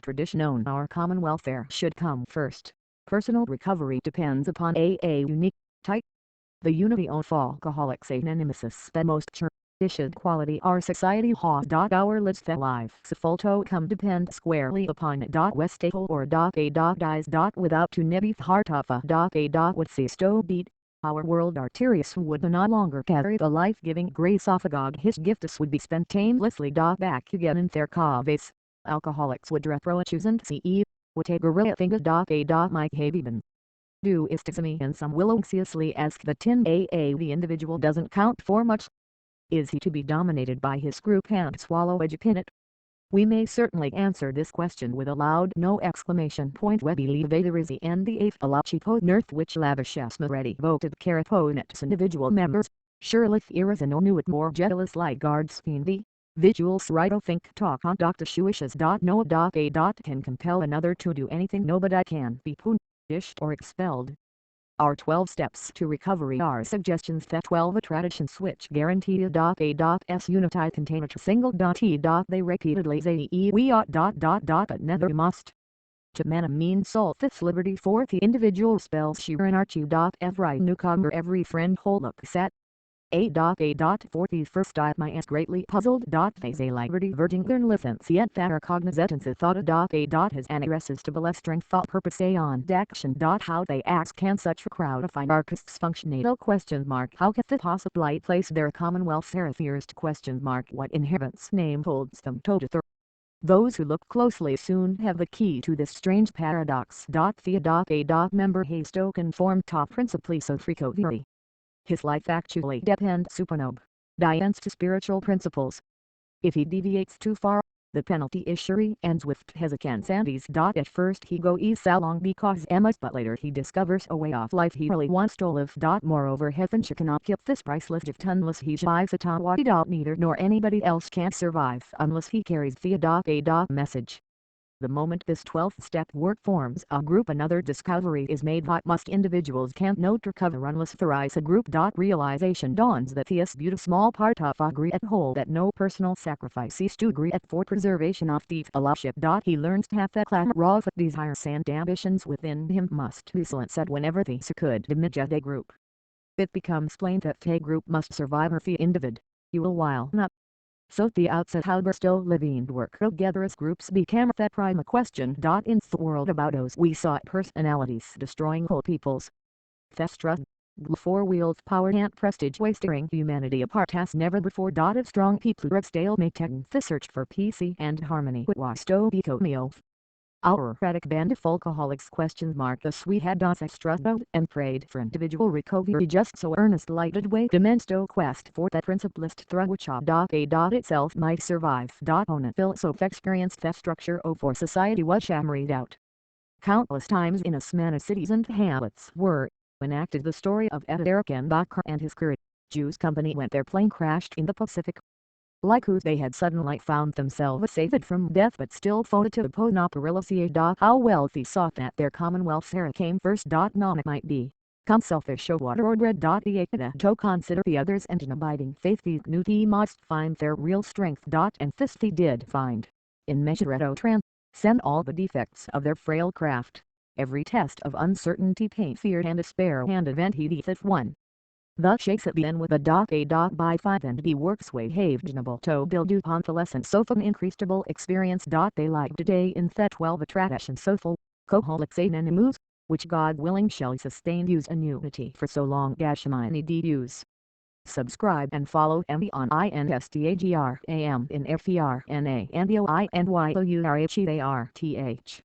tradition on our common welfare should come first. Personal recovery depends upon a unique type. The unity of Alcoholics Anonymous the most cherished quality our society has. Our lives the lives photo come depend squarely upon it. Westable or a dies. Without to nebby heart of a would cease to beat. Our world arterious would no longer carry the life-giving grace of a God. His gifts would be spent aimlessly. Back again in their caves. Alcoholics would reproach and see. Would take gorilla finger. Mike Habiban. Do is to me and some will anxiously ask the 10 the individual doesn't count for much. Is he to be dominated by his group and swallow a jupinate? We may certainly answer this question with a loud no exclamation point. We believe there is the and the eighth alachipo nerth which lavishes ready voted caraponets individual members. Surely there is no new it more jealous like guards fiend the visuals right o think talk on Dr. Shuishes. No a can compel another to do anything nobody can be punished or expelled. Our 12 steps to recovery are suggestions that 12 a traditions which guarantee a.s unity contain a single t. They repeatedly say we ought but never must. To man a mean soul fifth liberty fourth the individual spells she and archie. Every newcomer every friend hold up set. A. Fourth the first my ass greatly puzzled. Phase a liberty verging their listens yet that are cognizance thought a. Has an irresistible strength thought purpose a on action. How they act can such a crowd of anarchists function? Question mark how can they possibly place their commonwealth there fears to question mark what inherent's name holds them to the those who look closely soon have the key to this strange paradox. A. Member Hasto conform top principally so frequently. His life actually depends supernova dians to spiritual principles. If he deviates too far, the penalty is sure he ends with hesicance and ease. At first he goes along because Emma's but later he discovers a way of life he really wants to live. Moreover heaven cannot keep this priceless gift unless he shives it on what he neither nor anybody else can survive unless he carries the a. Message. The moment this 12th step work forms a group another discovery is made what most individuals can't note recover unless thrice a group. Realization dawns that this beautiful small part of agree at whole that no personal sacrifice is to agree at for preservation of the fellowship. He learns to have that clamor of desires and ambitions within him must be silenced whenever these could diminish a group. It becomes plain that a group must survive or the individual while not. So at the outset how we're still living work together as groups became that prime question. In the world about us we saw personalities destroying whole peoples. Thestra, four-wheeled power and prestige wasting humanity apart as never before. If strong people of stalemate the search for peace and harmony was to be our erratic band of alcoholics question mark thus we had struggled and prayed for individual recovery just so earnest lighted way demensto quest for that principlist through which a. Itself might survive. On a philosoph experienced that structure for society was shammered out. Countless times in us man's cities and hamlets were enacted the story of Eric and Bacher and his courage. Jews company went their plane crashed in the Pacific. Like who they had suddenly found themselves saved from death but still fought to oppose operacy. How wealthy sought that their commonwealth era came first. None it might be. Come selfish or water or bread. To consider the others and an abiding faith these knew he must find their real strength. And this they did find. In measure transcend all the defects of their frail craft. Every test of uncertainty, pain, fear and despair and event he defeated one. Thus shakes it begin with a. By 5 and he works way havenable to build upon the lessons of an increasable experience. They like today in the 12 attraction soulful, coholics anonymous, which God willing shall sustain use and unity for so long as many use. Subscribe and follow me on Instagram in FERNA and the OINYOURHEARTH.